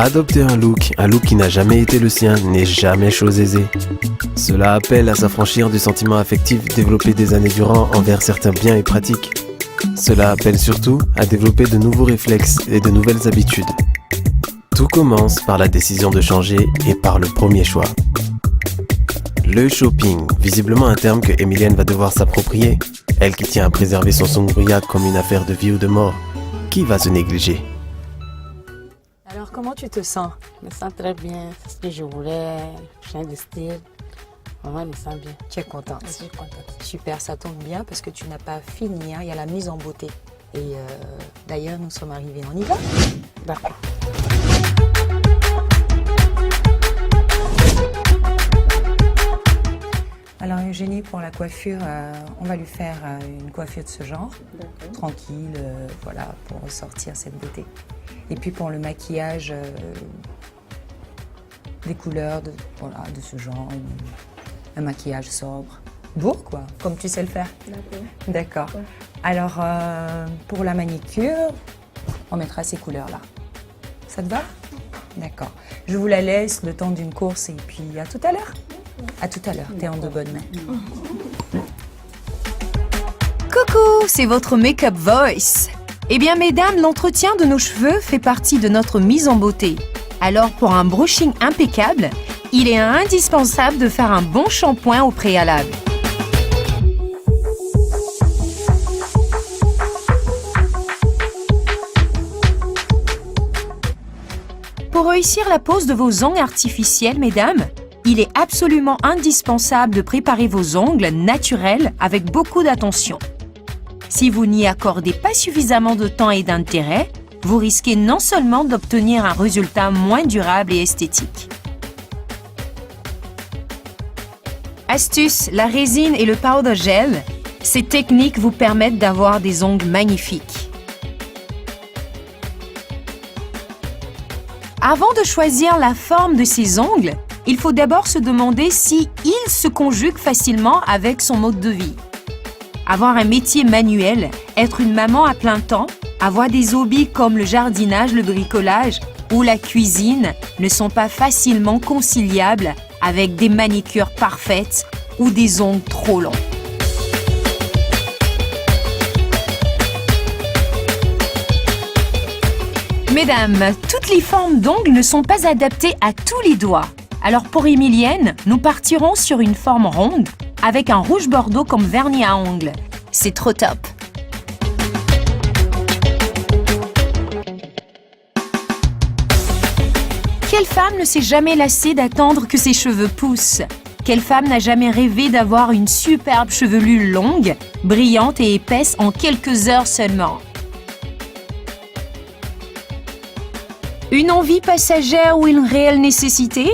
Adopter un look qui n'a jamais été le sien, n'est jamais chose aisée. Cela appelle à s'affranchir du sentiment affectif développé des années durant envers certains biens et pratiques. Cela appelle surtout à développer de nouveaux réflexes et de nouvelles habitudes. Tout commence par la décision de changer et par le premier choix. Le shopping, visiblement un terme que Emilienne va devoir s'approprier. Elle qui tient à préserver son sangria comme une affaire de vie ou de mort. Qui va se négliger? Alors, comment tu te sens? Je me sens très bien, c'est ce que je voulais, change de style. Vraiment, je me sens bien. Tu es contente? Je suis contente. Super, ça tombe bien parce que tu n'as pas fini, hein. Il y a la mise en beauté. Et d'ailleurs, nous sommes arrivés, on y va? D'accord. Alors Eugénie, pour la coiffure, on va lui faire une coiffure de ce genre, tranquille, voilà, pour ressortir cette beauté. Et puis pour le maquillage, des couleurs de ce genre, un maquillage sobre. Beau quoi, comme tu sais le faire. D'accord. Ouais. Alors pour la manicure, on mettra ces couleurs-là. Ça te va? D'accord. Je vous la laisse le temps d'une course et puis à tout à l'heure. À tout à l'heure, t'es en de bonnes mains. Coucou, c'est votre Make-up Voice. Eh bien mesdames, l'entretien de nos cheveux fait partie de notre mise en beauté. Alors pour un brushing impeccable, il est indispensable de faire un bon shampoing au préalable. Pour réussir la pose de vos ongles artificiels, mesdames, il est absolument indispensable de préparer vos ongles naturels avec beaucoup d'attention. Si vous n'y accordez pas suffisamment de temps et d'intérêt, vous risquez non seulement d'obtenir un résultat moins durable et esthétique. Astuce, la résine et le powder gel, ces techniques vous permettent d'avoir des ongles magnifiques. Avant de choisir la forme de ces ongles, il faut d'abord se demander si il se conjugue facilement avec son mode de vie. Avoir un métier manuel, être une maman à plein temps, avoir des hobbies comme le jardinage, le bricolage ou la cuisine ne sont pas facilement conciliables avec des manicures parfaites ou des ongles trop longs. Mesdames, toutes les formes d'ongles ne sont pas adaptées à tous les doigts. Alors pour Emilienne, nous partirons sur une forme ronde avec un rouge bordeaux comme vernis à ongles. C'est trop top! Quelle femme ne s'est jamais lassée d'attendre que ses cheveux poussent? Quelle femme n'a jamais rêvé d'avoir une superbe chevelure longue, brillante et épaisse en quelques heures seulement? Une envie passagère ou une réelle nécessité?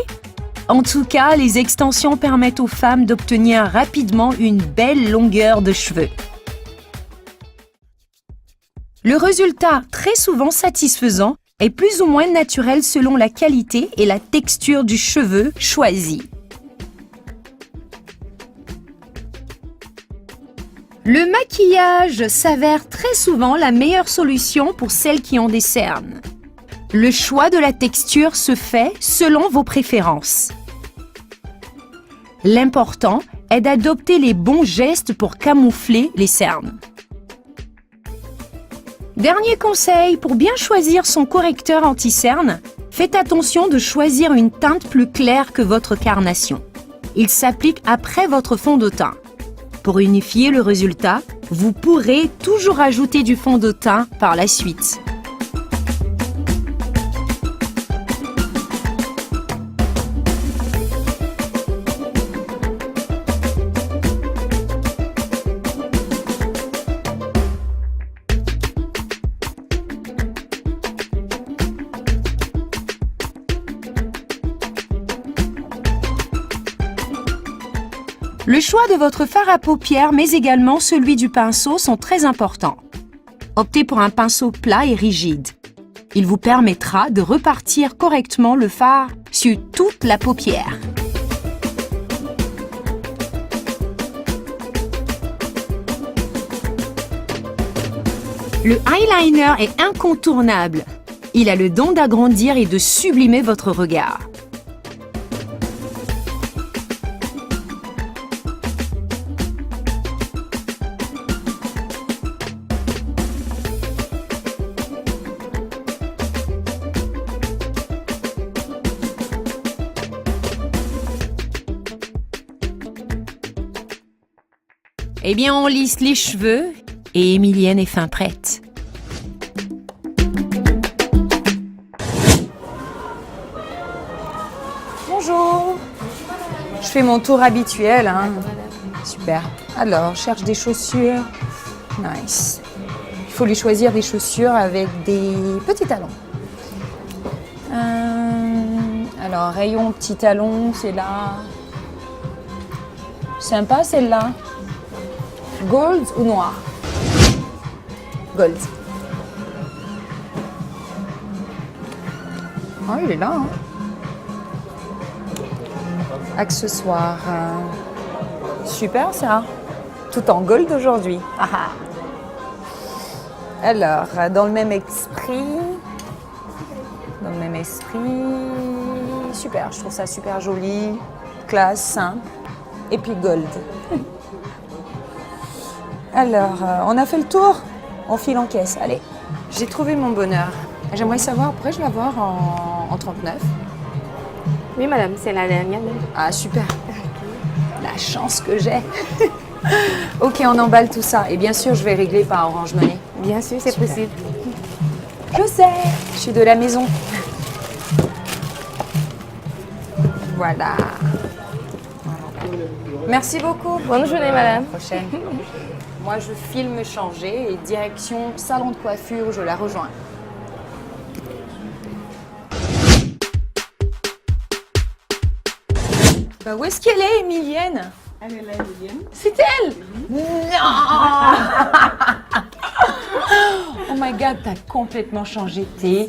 En tout cas, les extensions permettent aux femmes d'obtenir rapidement une belle longueur de cheveux. Le résultat, très souvent satisfaisant, est plus ou moins naturel selon la qualité et la texture du cheveu choisi. Le maquillage s'avère très souvent la meilleure solution pour celles qui ont des cernes. Le choix de la texture se fait selon vos préférences. L'important est d'adopter les bons gestes pour camoufler les cernes. Dernier conseil, pour bien choisir son correcteur anti-cernes, faites attention de choisir une teinte plus claire que votre carnation. Il s'applique après votre fond de teint. Pour unifier le résultat, vous pourrez toujours ajouter du fond de teint par la suite. Le choix de votre fard à paupières, mais également celui du pinceau sont très importants. Optez pour un pinceau plat et rigide. Il vous permettra de repartir correctement le fard sur toute la paupière. Le eyeliner est incontournable. Il a le don d'agrandir et de sublimer votre regard. Eh bien, on lisse les cheveux et Emilienne est fin prête. Bonjour. Je fais mon tour habituel. Hein. Super. Alors, je cherche des chaussures. Nice. Il faut lui choisir des chaussures avec des petits talons. Alors, rayon petits talons, c'est là. Sympa celle-là. Gold ou noir? Gold. Oh, il est là. Hein. Accessoires. Super ça. Tout en gold aujourd'hui. Alors, dans le même esprit. Super, je trouve ça super joli. Classe, simple. Et puis gold. Alors, on a fait le tour. On file en caisse. Allez, j'ai trouvé mon bonheur. J'aimerais savoir, pourrais-je l'avoir en 39? Oui, madame, c'est la dernière. Ah, super. La chance que j'ai. Ok, on emballe tout ça. Et bien sûr, je vais régler par Orange Money. Bien sûr, c'est Super. possible. Je sais, je suis de la maison. Voilà. Merci beaucoup. Bonne journée, madame. Prochaine. Moi, je file me changer et direction salon de coiffure, je la rejoins. Bah, où est-ce qu'elle est, Emilienne? Elle est là, Emilienne. C'est elle? Non. Oh my God, t'as complètement changé. T'es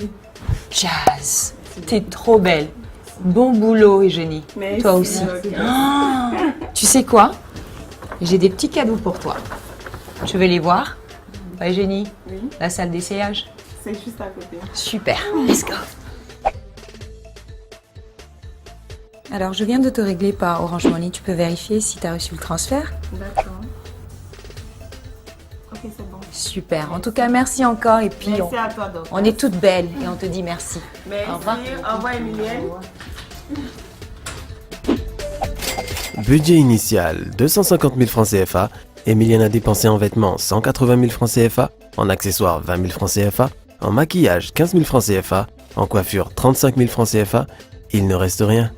jazz. T'es trop belle. Bon boulot, Eugénie. Merci. Toi aussi. Ah, tu sais quoi? J'ai des petits cadeaux pour toi. Je vais les voir. Ouais, Eugénie, Oui, la salle d'essayage. c'est juste à côté. Super. Let's go. Alors, je viens de te régler par Orange Money. Tu peux vérifier si tu as reçu le transfert? D'accord. Ok, c'est bon. Super. En tout cas, merci encore. Et puis, Merci à toi, donc. on est toutes belles et on te dit merci. Merci. Au revoir. Au revoir, Emilienne. Budget initial 250 000 francs CFA. Emilienne a dépensé en vêtements 180 000 francs CFA, en accessoires 20 000 francs CFA, en maquillage 15 000 francs CFA, en coiffure 35 000 francs CFA. Il ne reste rien.